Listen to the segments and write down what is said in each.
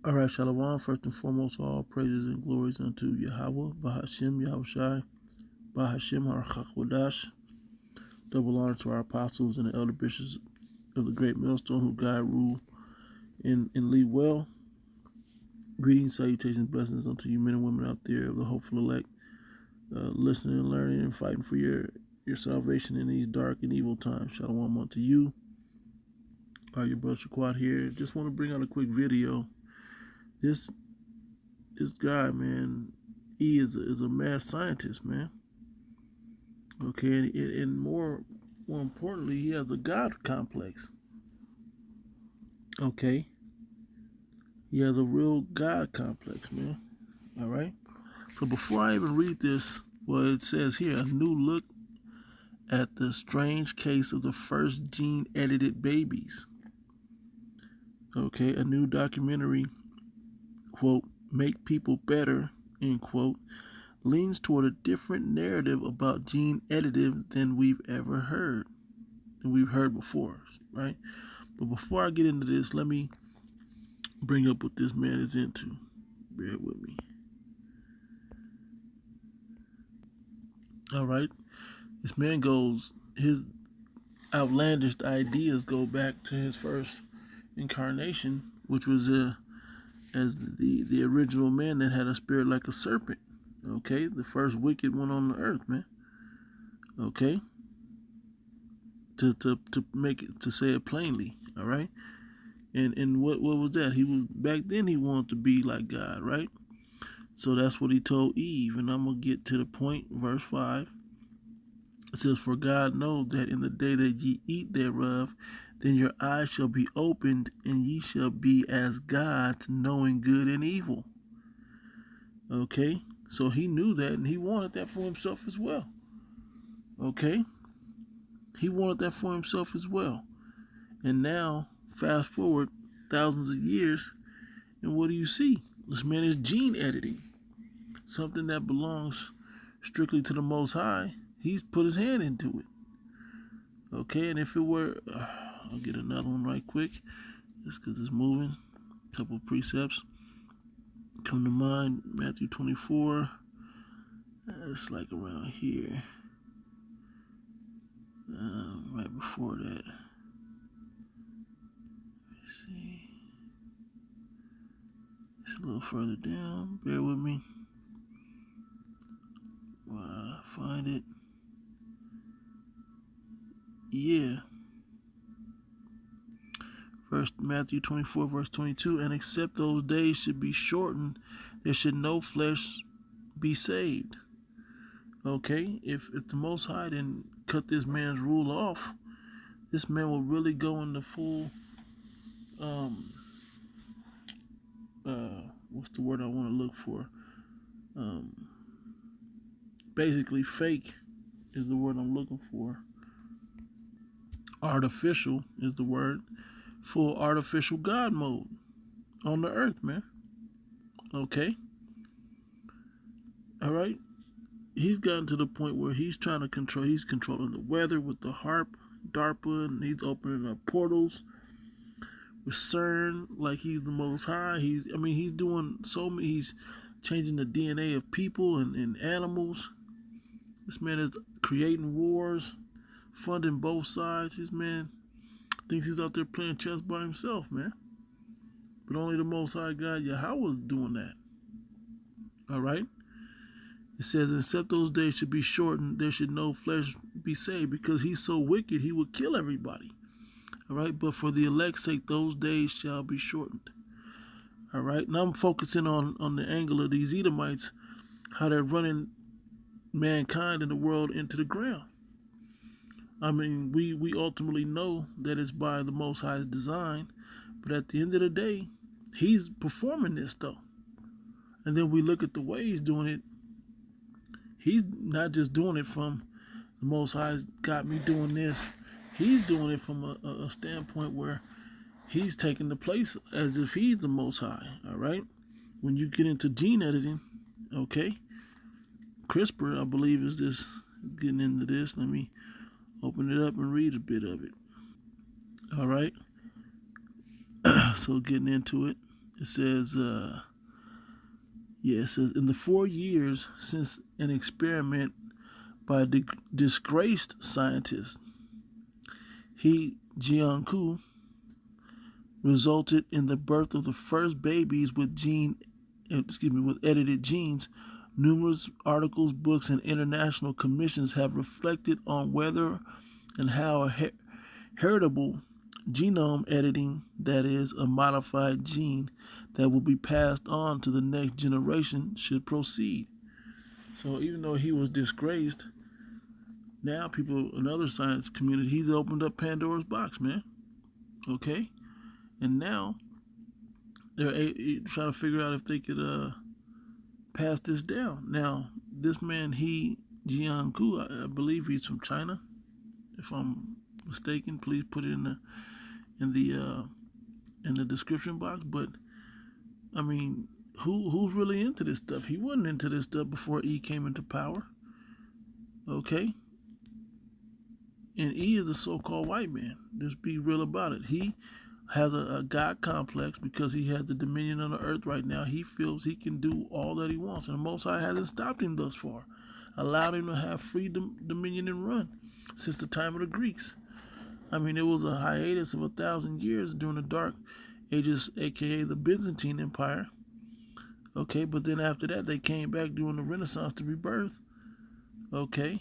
All right, Shalom. First and foremost, all praises and glories unto Yahawah, BAHASHAM, Yahawashi, BAHASHAM, Harchakwadash. Double honor to our apostles and the elder bishops of the Greatmillstone who guide, rule, and lead well. Greetings, salutations, blessings unto you men and women out there of the hopeful elect, listening and learning and fighting for your salvation in these dark and evil times. Shalom unto you. All right, your brother Shaquat here. Just want to bring out a quick video. This guy, man, he is a mad scientist, man. Okay, and more importantly, he has a God complex. Okay, he has a real God complex, man. All right. So before I even read this, well, it says here a new look at the strange case of the first gene-edited babies. Okay, a new documentary, quote, "Make People Better," end quote, leans toward a different narrative about gene editing than we've heard before, right? But before I get into this, let me bring up what this man is into. Bear with me. All right. This man his outlandish ideas go back to his first incarnation, which was as the original man that had a spirit like a serpent. Okay, the first wicked one on the earth, man. Okay, to make it, to say it plainly. All right, and what was that? He was back then. He wanted to be like God, right? So that's what he told Eve, and I'm gonna get to the point. Verse 5. It says, "For God knows that in the day that ye eat thereof, then your eyes shall be opened, and ye shall be as gods, knowing good and evil." Okay, so he knew that, and he wanted that for himself as well. Okay, he wanted that for himself as well. And now, fast forward thousands of years, and what do you see? This man is gene editing, something that belongs strictly to the Most High. He's put his hand into it. Okay, and if it were, I'll get another one right quick, just because it's moving. A couple of precepts come to mind. Matthew 24. It's like around here, right before that. Let's see, it's a little further down. Bear with me while I find it. Yeah. Matthew 24, verse 22. "And except those days should be shortened, there should no flesh be saved." Okay, if the Most High didn't cut this man's rule off, this man will really go into full, what's the word I want to look for? Basically, fake is the word I'm looking for. Artificial is the word. Full artificial God mode on the earth, man. Okay. All right. He's gotten to the point where he's controlling the weather with the harp, DARPA, and he's opening up portals with CERN like he's the Most High. He's doing so many, he's changing the DNA of people and animals. This man is creating wars, funding both sides. This man thinks he's out there playing chess by himself, man. But only the Most High God, Yahawah, is doing that. All right? It says, "Except those days should be shortened, there should no flesh be saved," because he's so wicked, he would kill everybody. All right? "But for the elect's sake, those days shall be shortened." All right? Now I'm focusing on the angle of these Edomites, how they're running mankind and the world into the ground. I mean, we ultimately know that it's by the Most High's design, but at the end of the day, he's performing this though. And then we look at the way he's doing it. He's not just doing it from the Most High's got me doing this. He's doing it from a standpoint where he's taking the place as if he's the Most High. All right. When you get into gene editing, okay, CRISPR, I believe, is this getting into this. Let me open it up and read a bit of it. All right. So getting into it, It says, it says, in the 4 years since an experiment by a disgraced scientist, He Jianku, resulted in the birth of the first babies with edited genes. Numerous articles, books, and international commissions have reflected on whether and how a heritable genome editing, that is, a modified gene that will be passed on to the next generation, should proceed. So even though he was disgraced, now people in other science community, he's opened up Pandora's box, man. Okay? And now they're trying to figure out if they could pass this down. Now, this man, He Jianku, I believe he's from China. If I'm mistaken, please put it in the description box. But I mean, who's really into this stuff? He wasn't into this stuff before E came into power. Okay? And E is a so-called white man. Just be real about it. He has a God complex because he has the dominion on the earth right now. He feels he can do all that he wants. And the Most High hasn't stopped him thus far. Allowed him to have free dominion and run since the time of the Greeks. I mean, it was a hiatus of 1,000 years during the Dark Ages, a.k.a. the Byzantine Empire. Okay, but then after that, they came back during the Renaissance to rebirth. Okay.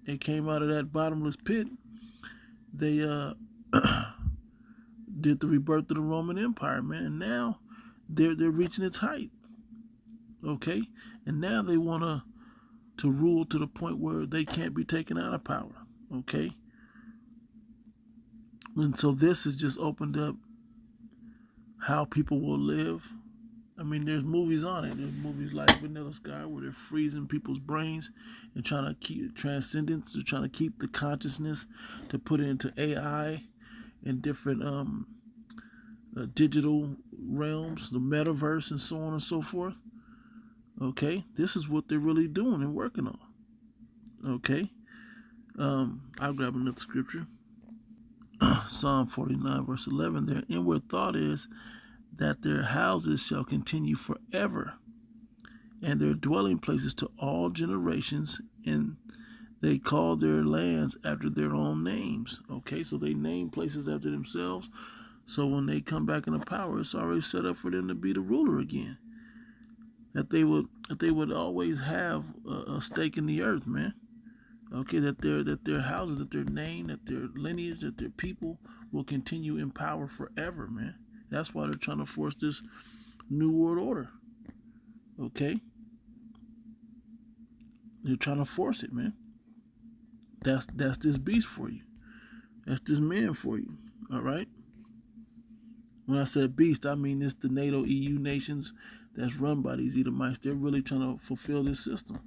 They came out of that bottomless pit. They did the rebirth of the Roman Empire, man. And now they're reaching its height. Okay? And now they want to rule to the point where they can't be taken out of power. Okay? And so this has just opened up how people will live. I mean, there's movies on it. There's movies like Vanilla Sky where they're freezing people's brains and trying to keep transcendence. They're trying to keep the consciousness to put it into AI and different digital realms, the metaverse, and so on and so forth. Okay, this is what they're really doing and working on. Okay, I'll grab another scripture. Psalm 49, verse 11. Their inward thought is that their houses shall continue forever, and their dwelling places to all generations, and they call their lands after their own names. Okay, so they name places after themselves. So when they come back into power, it's already set up for them to be the ruler again. That they would always have a stake in the earth, man. Okay, that their houses, that their name, that their lineage, that their people will continue in power forever, man. That's why they're trying to force this new world order. Okay? They're trying to force it, man. That's this beast for you. That's this man for you. All right? When I said beast, I mean it's the NATO EU nations that's run by these Edomites. They're really trying to fulfill this system.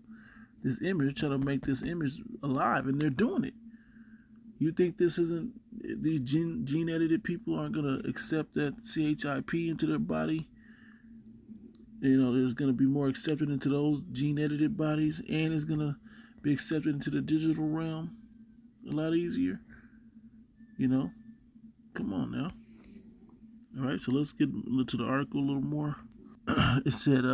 This image, trying to make this image alive, and they're doing it. You think this isn't, these gene-edited people aren't going to accept that CHIP into their body? You know, there's going to be more accepted into those gene-edited bodies, and it's going to be accepted into the digital realm a lot easier. You know, come on now. All right, so let's get to the article a little more. It said,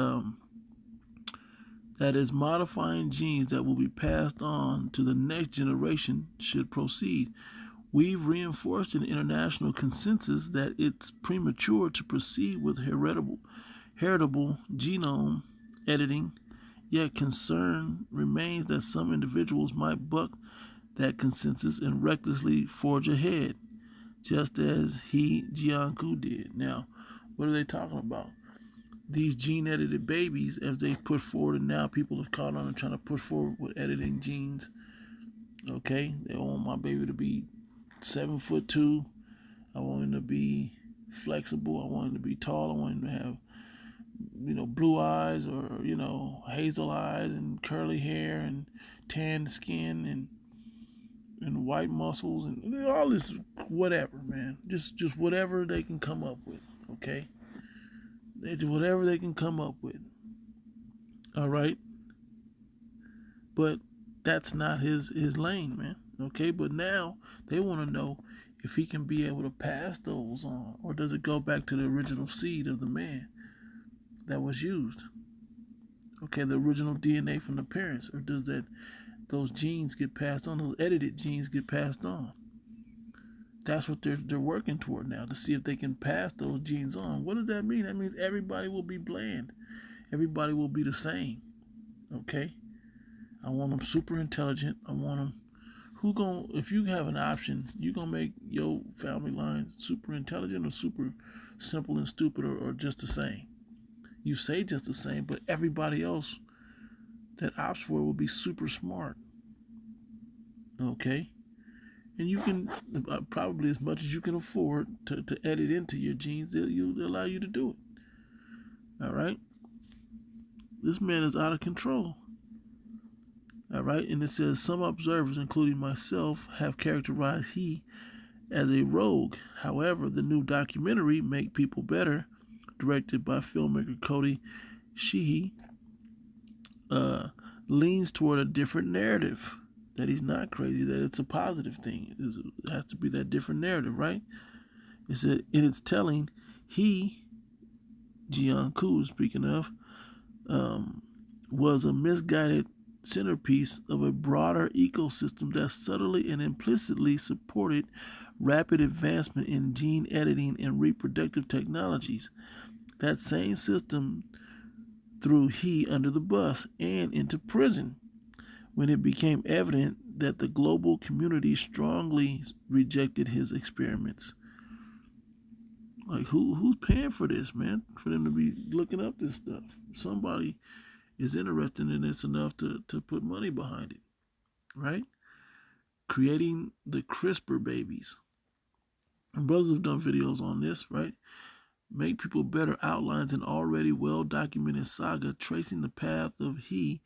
that is, modifying genes that will be passed on to the next generation should proceed. We've reinforced an international consensus that it's premature to proceed with heritable genome editing, yet concern remains that some individuals might buck that consensus and recklessly forge ahead, just as He Jianku did. Now, what are they talking about? These gene-edited babies, as they put forward, and now people have caught on and trying to push forward with editing genes. Okay, they want my baby to be 7'2". I want him to be flexible. I want him to be tall. I want him to have, blue eyes, or hazel eyes and curly hair and tan skin and white muscles and all this whatever, man. Just whatever they can come up with. Okay. They do whatever they can come up with. All right? But that's not his lane, man. Okay? But now they want to know if he can be able to pass those on, or does it go back to the original seed of the man that was used? Okay, the original DNA from the parents, or does those genes get passed on? Those edited genes get passed on. That's what they're working toward now, to see if they can pass those genes on. What does that mean? That means everybody will be bland. Everybody will be the same. Okay, I want them super intelligent. I want them. If you have an option, you gonna make your family line super intelligent or super simple and stupid, or just the same? You say just the same, but everybody else that opts for it will be super smart. Okay, and you can probably, as much as you can afford to edit into your genes, they'll allow you to do it. All right, this man is out of control. All right, and it says some observers, including myself, have characterized he as a rogue. However, the new documentary, Make People Better, directed by filmmaker Cody Sheehy, leans toward a different narrative, that he's not crazy, that it's a positive thing. It has to be that different narrative, right? It said, in its telling, he, Jian-Ku, speaking of, was a misguided centerpiece of a broader ecosystem that subtly and implicitly supported rapid advancement in gene editing and reproductive technologies. That same system threw he under the bus and into prison when it became evident that the global community strongly rejected his experiments. Like, who's paying for this, man? For them to be looking up this stuff. Somebody is interested in this enough to put money behind it, right? Creating the CRISPR babies. And brothers have done videos on this, right? Make People Better outlines an already well-documented saga tracing the path of he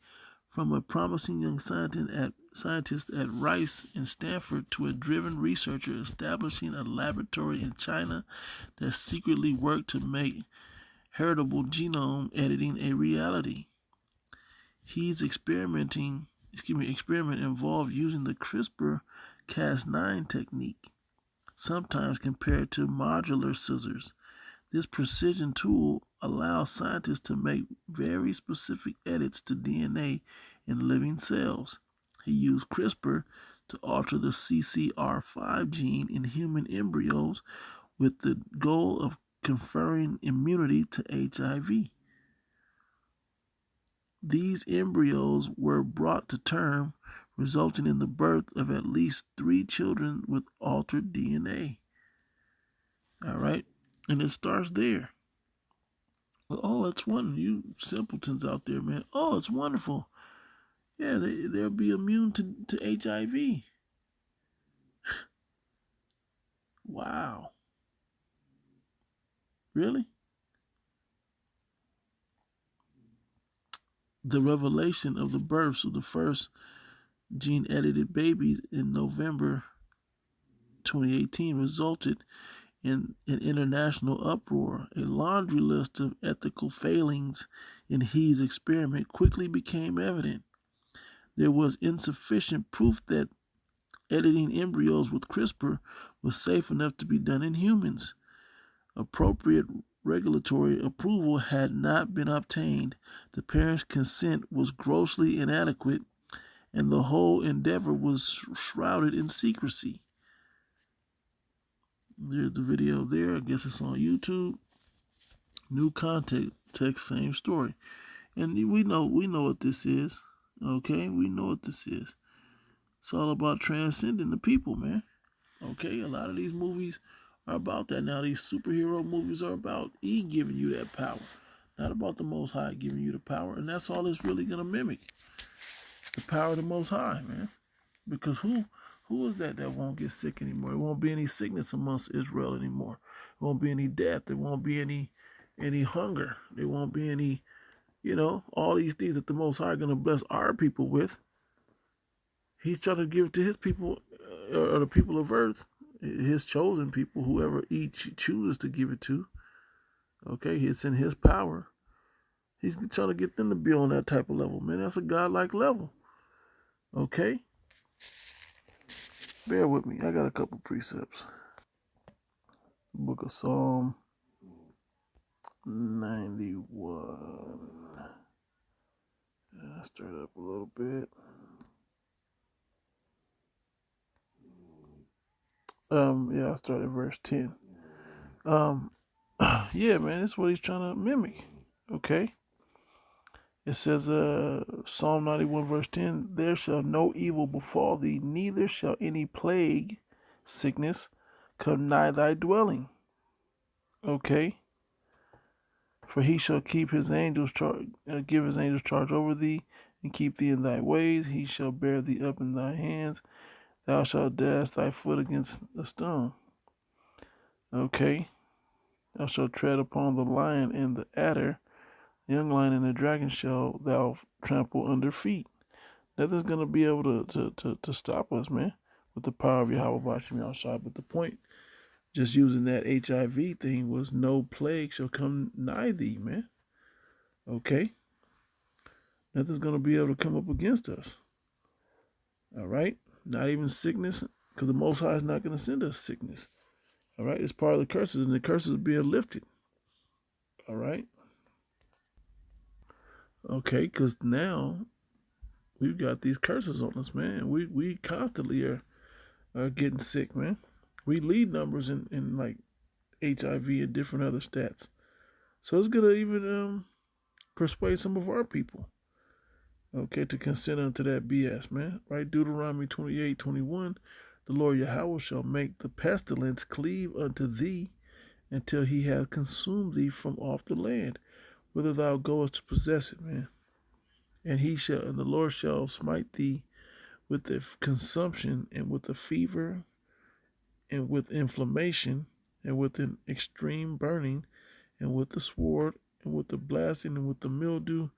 from a promising young scientist at Rice and Stanford to a driven researcher establishing a laboratory in China that secretly worked to make heritable genome editing a reality. He's experiment involved using the CRISPR-Cas9 technique, sometimes compared to modular scissors. This precision tool allows scientists to make very specific edits to DNA in living cells. He used CRISPR to alter the CCR5 gene in human embryos with the goal of conferring immunity to HIV. These embryos were brought to term, resulting in the birth of at least 3 children with altered DNA. All right, and it starts there. Well, oh, it's one, you simpletons out there, man. Oh, it's wonderful. Yeah, they'll be immune to HIV. Wow. Really? The revelation of the births of the first gene-edited babies in November 2018 resulted in an international uproar. A laundry list of ethical failings in He's experiment quickly became evident. There was insufficient proof that editing embryos with CRISPR was safe enough to be done in humans. Appropriate regulatory approval had not been obtained. The parents' consent was grossly inadequate, and the whole endeavor was shrouded in secrecy. There's the video there. I guess it's on YouTube. New context, same story. And we know what this is. Okay, we know what this is. It's all about transcending the people, man. Okay, a lot of these movies are about that. Now, these superhero movies are about he giving you that power, not about the Most High giving you the power. And that's all it's really going to mimic, the power of the Most High, man. Because who is that won't get sick anymore? There won't be any sickness amongst Israel anymore. There won't be any death. There won't be any hunger. There won't be any, all these things that the Most High are going to bless our people with. He's trying to give it to his people, or the people of earth, his chosen people, whoever he chooses to give it to. Okay, it's in his power. He's trying to get them to be on that type of level, man. That's a godlike level. Okay? Bear with me. I got a couple precepts. Book of Psalm 91. Start up a little bit. I started verse 10. Yeah, man, that's what he's trying to mimic. Okay. It says, Psalm 91, verse 10, there shall no evil befall thee, neither shall any plague, sickness, come nigh thy dwelling. Okay. For he shall keep his angels give his angels charge over thee, and keep thee in thy ways. He shall bear thee up in thy hands. Thou shalt dash thy foot against a stone. Okay. Thou shalt tread upon the lion and the adder, the young lion and the dragon shall thou trample under feet. Nothing's going to be able to stop us, man, with the power of Yahawashi. But the point, just using that HIV thing, was no plague shall come nigh thee, man. Okay? Nothing's going to be able to come up against us. All right? Not even sickness, because the Most High is not going to send us sickness. All right? It's part of the curses, and the curses are being lifted. All right? Okay, because now we've got these curses on us, man. We constantly are getting sick, man. We lead numbers in like HIV and different other stats. So it's going to even persuade some of our people, okay, to consent unto that BS, man. Right? Deuteronomy 28:21, the Lord Yahawah shall make the pestilence cleave unto thee until he hath consumed thee from off the land, whither thou goest to possess it, man. And the Lord shall smite thee with the consumption and with the fever and with inflammation and with an extreme burning and with the sword and with the blasting and with the mildew,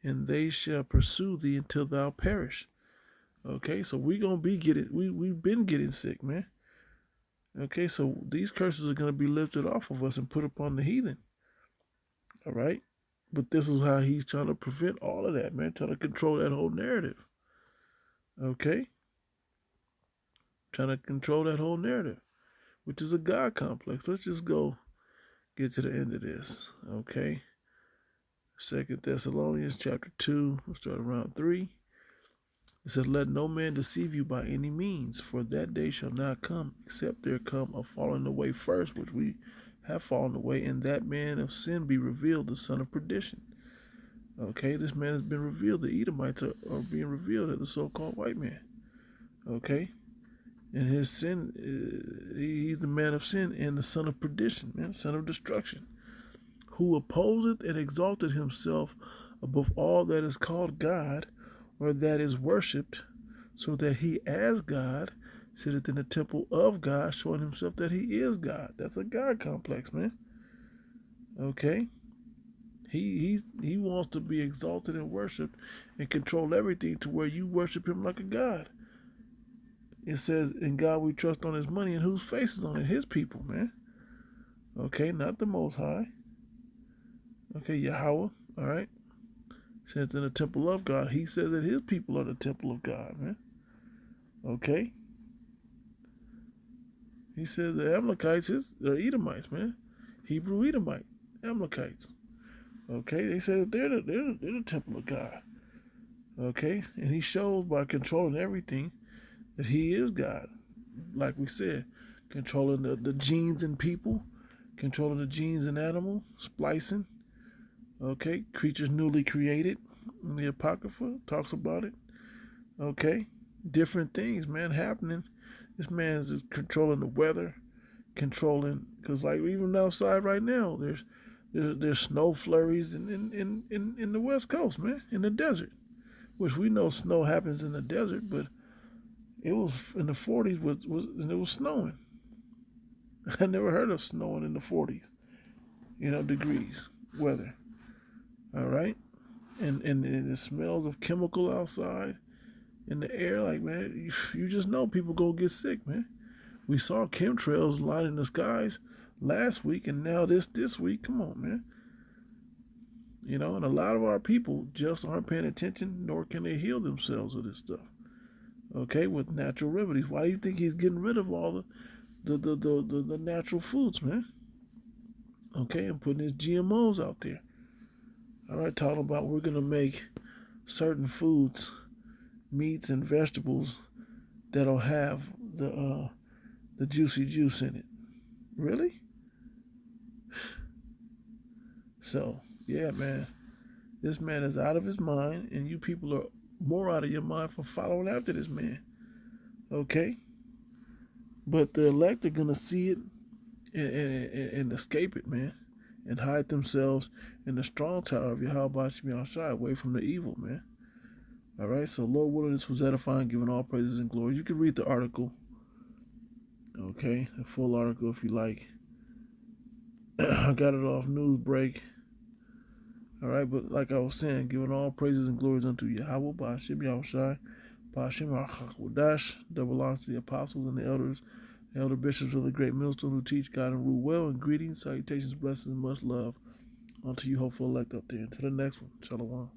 and they shall pursue thee until thou perish. Okay, so we've been getting sick, man. Okay, so these curses are going to be lifted off of us and put upon the heathen. All right, but this is how he's trying to prevent all of that, man, trying to control that whole narrative. Okay, trying to control that whole narrative, which is a God complex. Let's just go get to the end of this. Okay, 2 Thessalonians chapter 2, we'll start around 3. It says, let no man deceive you by any means, for that day shall not come, except there come a falling away first, which we have fallen away, and that man of sin be revealed, the son of perdition. Okay, this man has been revealed. The Edomites are being revealed as the so-called white man. Okay, and his sin, he's the man of sin and the son of perdition, man, son of destruction, who opposeth and exalted himself above all that is called God, or that is worshipped, so that he as God sitteth in the temple of God, showing himself that he is God. That's a God complex, man. Okay? He wants to be exalted and worshipped and control everything to where you worship him like a God. It says, in God we trust on his money, and whose face is on it? His people, man. Okay, not the Most High. Okay, Yahawah, all right? Since in the temple of God, he says that his people are the temple of God, man. Okay? He says the Amalekites, they're Edomites, man. Hebrew Edomite, Amalekites. Okay? They say that they're the temple of God. Okay? And he shows by controlling everything that he is God. Like we said, controlling the genes in people, controlling the genes in animals, splicing. Okay? Creatures newly created. In the Apocrypha talks about it. Okay? Different things, man, happening. This man's controlling the weather, controlling, because like even outside right now, there's snow flurries in the West Coast, man, in the desert, which we know snow happens in the desert, but it was in the 40s and it was snowing. I never heard of snowing in the 40s, degrees weather. All right, and the smells of chemical outside in the air, like, man, you just know people gonna get sick, man. We saw chemtrails lining the skies last week, and now this week. Come on, man. And a lot of our people just aren't paying attention, nor can they heal themselves of this stuff. Okay, with natural remedies. Why do you think he's getting rid of all the natural foods, man. Okay, and putting these GMOs out there. All right, talking about we're gonna make certain foods, meats and vegetables that'll have the juicy juice in it. Really? So yeah, man, this man is out of his mind, and you people are more out of your mind for following after this man. Okay, but the elect are gonna see it and escape it, man, and hide themselves in the strong tower of Yahawashi away from the evil, man. All right, so Lord willing, this was edifying, giving all praises and glory. You can read the article, okay, the full article if you like. I got it off Newsbreak. All right, but like I was saying, giving all praises and glories unto Yahawah, BAHASHAM, Yahawashi, BAHASHAM, HaKodash, that belongs to the apostles and the elders, the elder bishops of the Greatmillstone who teach God and rule well, and greetings, salutations, blessings, and much love unto you, hopeful elect out there. Until the next one, Shalom.